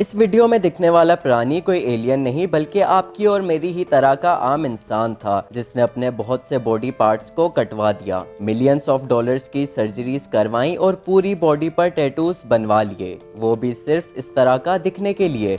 इस वीडियो में दिखने वाला प्राणी कोई एलियन नहीं बल्कि आपकी और मेरी ही तरह का आम इंसान था जिसने अपने बहुत से बॉडी पार्ट्स को कटवा दिया, मिलियंस ऑफ डॉलर्स की सर्जरीज करवाई और पूरी बॉडी पर टैटूज बनवा लिए, वो भी सिर्फ इस तरह का दिखने के लिए।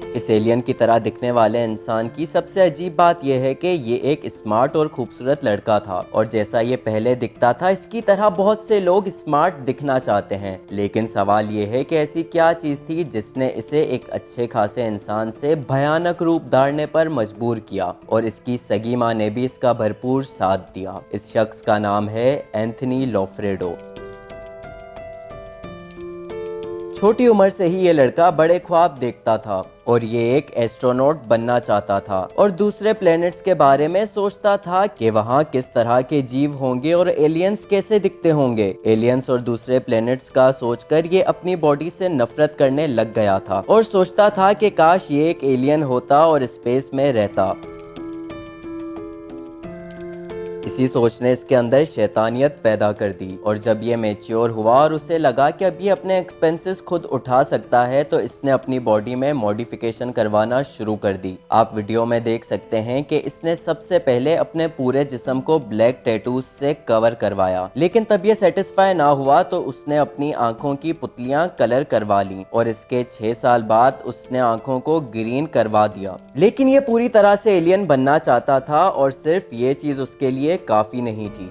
इस एलियन की तरह दिखने वाले इंसान की सबसे अजीब बात यह है कि ये एक स्मार्ट और खूबसूरत लड़का था और जैसा ये पहले दिखता था इसकी तरह बहुत से लोग स्मार्ट दिखना चाहते हैं, लेकिन सवाल ये है कि ऐसी क्या चीज थी जिसने इसे एक अच्छे खासे इंसान से भयानक रूप धारने पर मजबूर किया और इसकी सगी माँ ने भी इसका भरपूर साथ दिया। इस शख्स का नाम है एंथनी लॉफ्रेडो। छोटी उम्र से ही ये लड़का बड़े ख्वाब देखता था और ये एक एस्ट्रोनॉट बनना चाहता था और दूसरे प्लैनेट्स के बारे में सोचता था कि वहाँ किस तरह के जीव होंगे और एलियंस कैसे दिखते होंगे। एलियंस और दूसरे प्लैनेट्स का सोचकर ये अपनी बॉडी से नफरत करने लग गया था और सोचता था कि काश ये एक एलियन होता और स्पेस में रहता। इसी सोच ने इसके अंदर शैतानियत पैदा कर दी और जब ये मैच्योर हुआ और उसे लगा कि अब ये अपने एक्सपेंसेस खुद उठा सकता है तो इसने अपनी बॉडी में मॉडिफिकेशन करवाना शुरू कर दी। आप वीडियो में देख सकते हैं कि इसने सबसे पहले अपने पूरे जिस्म को ब्लैक टैटूज से कवर करवाया, लेकिन तब ये सेटिस्फाई ना हुआ तो उसने अपनी आंखों की पुतलियां कलर करवा ली और इसके 6 साल बाद उसने आंखों को ग्रीन करवा दिया। लेकिन ये पूरी तरह से एलियन बनना चाहता था और सिर्फ ये चीज उसके लिए काफी नहीं थी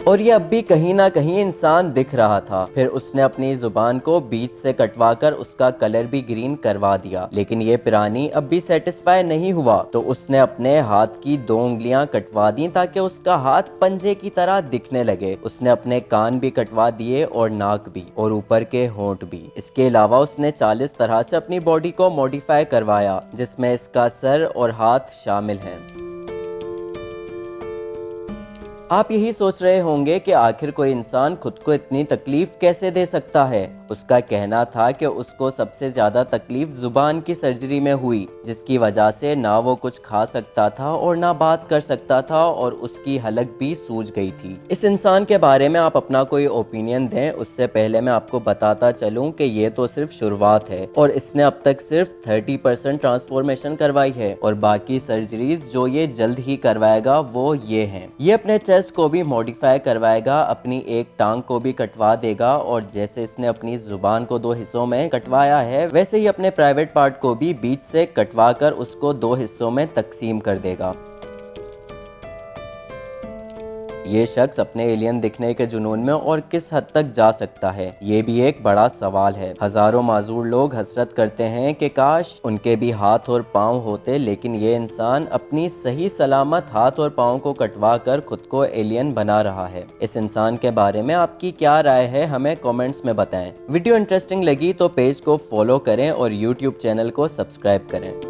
और ये अब भी कहीं ना कहीं इंसान दिख रहा था। फिर उसने अपनी जुबान को बीच से कटवाकर उसका कलर भी ग्रीन करवा दिया, लेकिन ये प्राणी अब भी सेटिस्फाई नहीं हुआ तो उसने अपने हाथ की 2 उंगलियां कटवा दी ताकि उसका हाथ पंजे की तरह दिखने लगे। उसने अपने कान भी कटवा दिए और नाक भी और ऊपर के होंठ भी। इसके अलावा उसने 40 तरह से अपनी बॉडी को मॉडिफाई करवाया जिसमें इसका सर और हाथ शामिल हैं। आप यही सोच रहे होंगे कि आखिर कोई इंसान खुद को इतनी तकलीफ कैसे दे सकता है। उसका कहना था कि उसको सबसे ज्यादा तकलीफ जुबान की सर्जरी में हुई, जिसकी वजह से ना वो कुछ खा सकता था और ना बात कर सकता था और उसकी हलक भी सूज गई थी। इस इंसान के बारे में आप अपना कोई ओपिनियन दें उससे पहले मैं आपको बताता चलूं कि ये तो सिर्फ शुरुआत है और इसने अब तक सिर्फ 30% ट्रांसफॉर्मेशन करवाई है और बाकी सर्जरीज जो ये जल्द ही करवाएगा वो ये हैं। ये अपने चेस्ट को भी मॉडिफाई करवाएगा, अपनी एक टांग को भी कटवा देगा और जैसे इसने अपनी जुबान को 2 हिस्सों में कटवाया है वैसे ही अपने प्राइवेट पार्ट को भी बीच से कटवा कर उसको 2 हिस्सों में तकसीम कर देगा। ये शख्स अपने एलियन दिखने के जुनून में और किस हद तक जा सकता है, ये भी एक बड़ा सवाल है। हजारों माजूर लोग हसरत करते हैं कि काश उनके भी हाथ और पांव होते, लेकिन ये इंसान अपनी सही सलामत हाथ और पांव को कटवा कर खुद को एलियन बना रहा है। इस इंसान के बारे में आपकी क्या राय है हमें कॉमेंट्स में बताएं। वीडियो इंटरेस्टिंग लगी तो पेज को फॉलो करें और यूट्यूब चैनल को सब्सक्राइब करें।